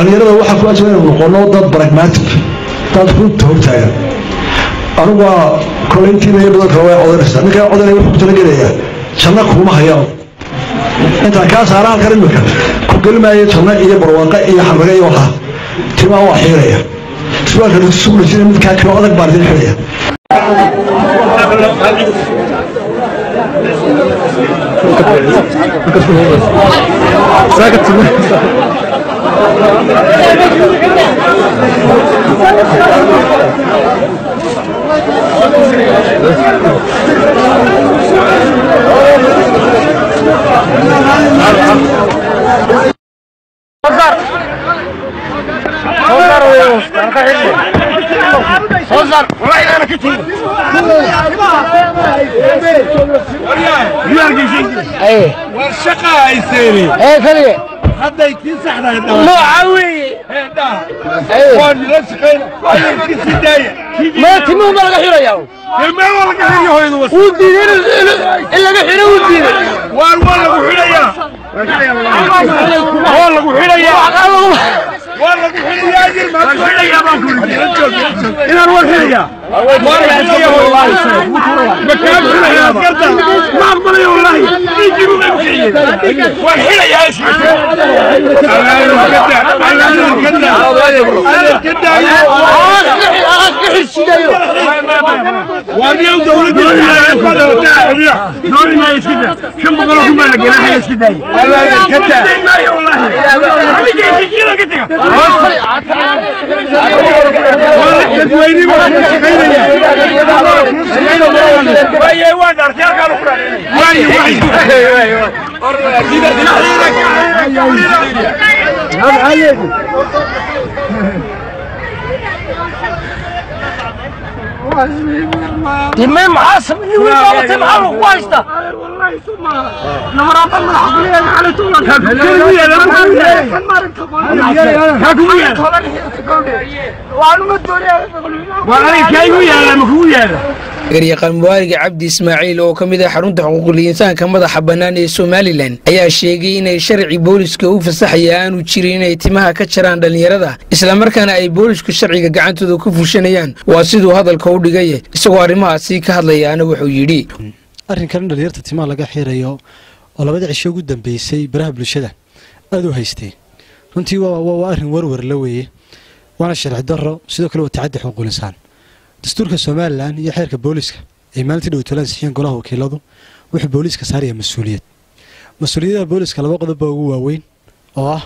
dhalinyarada waxaa ku ajaba inuu noqono dad pragmatic dad runta hortaagan anigu waa koleyntiina iyo badan kale way codanaysaa ninkaa codanaya wuxuu ku talagelayaa janno kuuma hayaan intaan kaa saara halkan imika ku gelmaayo janno iyo barwaaqo iyo xarraga iyo waxa timaa waa xiiraya suwaalka sugulajina midkaa kale adag baan idin xidhaya ما تمو ما لقى حيرة ياو ما لقى حيرة ودي إلا لقى حيرة ودي والله حيرة يا والله حيرة يا والله حيرة يا جل ما حيرة يا ما كل إلى الوقت حيرة والله حيرة والله مكان حيرة يا ما أقبل يا والله يجيبوا من حيرة والحيرة يا إيش واليوم دولتي دولي ما يسكتها كم بقولكم ما لقينا حاجة يسكتها والله يسكتها والله ويني ما دمين معاصم يقول تبعه واشته والله ثم نمرات الله حقولي على طول garyaqaan muwaariga cabdi ismaaciil oo ka mid ah xarunta xuquuqul insaanka madaxa bannaan ee Somaliland ayaa sheegay inay sharci booliska u fasaxayaan aanu jirin inay timaha ka jaraan dhalinyarada isla markaana ay boolisku sharciga gacantooda ku fuushanayaan waa sidoo hadalka u dhigay isagoo arrimahaasi ka hadlayaana wuxuu yiri arrinkan dhalinyarta timaha laga xirayo oo labada cisho ugu dambeysay baraha bulshada aad u haystay runtii waa arrin warwar la weeye waana sharci darro sidoo kale waa tacaddi xuquuqul insaan dastuurka Somaliland iyo xeerka booliska ay maalintii dhawaataan saxiixin golaha wakiiladu wuxuu booliska saaraya mas'uuliyadda booliska laba qodob ugu waaweyn oo ah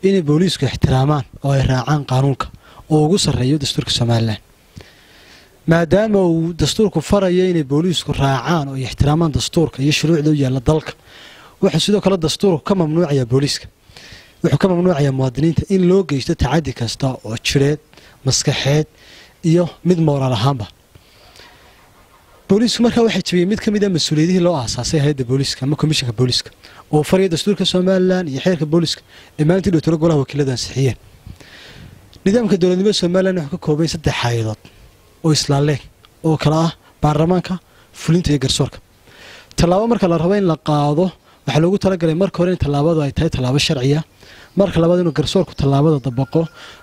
inay boolisku ixtiraamaan oo ay raacaan qaanuunka oo ugu sareeyo dastuurka Somaliland maadaama uu dastuurku farayo inay boolisku raacaan oo ixtiraamaan dastuurka iyo shuruucda u yaala dalka wuxuu sidoo kale dastuurku ka mamnuucaya booliska wuxuu ka mamnuucaya muwaadiniinta in loo geysto tacaddi kasta oo jireed maskaxeed iyo mid moral ahaanba boolisku markaa waxay jabiyeen mid ka mid ah mas'uuliyadihii loo aasaasay hay'adda booliska ama komishanka booliska oo fariya dastuurka Somaliland iyo xeerka booliska ee maalintii dhawaataan golaha wakiilada ansixiyeen nidaamka dowladnimada Somaliland wuxuu ka kooban yahay 3 hay'adood oo islaaleen oo kala ah baarlamaanka fulinta iyo garsoorka talaabo marka la rabo in la qaado waxa lagu talagalay marka hore in talaabadu ay tahay talaabo sharci ah marka labaad inuu garsoorku talaabada dabaqo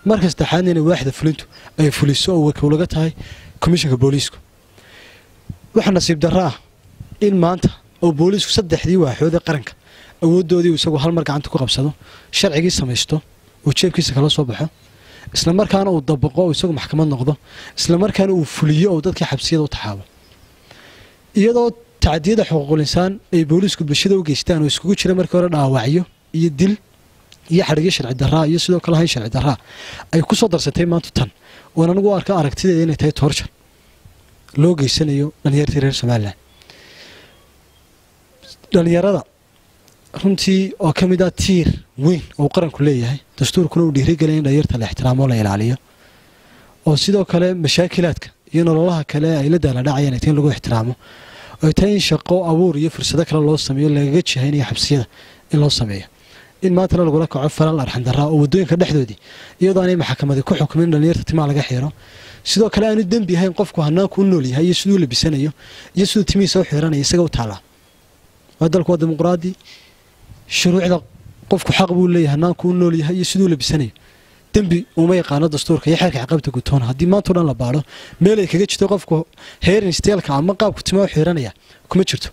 marka saddexaad in waaxda fulintu ay fuliso oo wakiilada tahay komishanka booliska waxa nasiib darro ah in maanta oo boolisku saddexdii waaxood ee qaranka awoodoodii isagu hal mar gacanta ku qabsado sharcigii samaysto oo jeebkiisa kala soo baxo isla markaana uu dabaqo oo isagu maxkamad noqdo isla markaana uu fuliyo oo dadka xabsiyada u taxaabo iyadoo tacadiyada xuquuqul insaan ay boolisku bulshada u geystaan oo iskugu jira markii hore dhaawacyo iyo dil iyo xariga sharci darro iyo sidoo kale hay sharci darro ay ku soo darsatay maanta tan oo anagu arka aragtideeda inay tahay torture loo geysanayo dhalinyarada reer Somaliland dhalinyarada runtii oo ka mid ah tiir weyn oo qaranku leeyahay dastuurkuna uu dhiirigeliyay in dhalinyarta la ixtiraamo la ilaaliyo oo sidoo kale mashaakilaadka iyo nololaha kale ay la daaladhacayaan in lagu ixtiraamo oo tahay shaqo abuur iyo fursado kale loo sameeyo laga jihaynayo xabsiyada in loo sameeyo in maanta lagu la kaco falal arxan darro oo wadooyinka dhexdoodii iyadoo aanay maxkamadda ku xukumin dhalinyarta timaha laga xiro sidoo kale aanu dambi ahayn qofku hanaanku u nool yahay iyo sidoo labisanayo iyo sidoo timihiisa u xiranaya isaga u taala waa dalku dimuqraadi shuruucda qofku xaq buu leeyahay hanaanku u nool yahay iyo sidoo labisanayo dembi uma yaqaano dastuurka iyo xeerka ciqaabta gutoona haddii maanta dhan la baadho meel ay kaga jirto qofku heerin steelka ama qaabku timaa xiranaya kuma jirto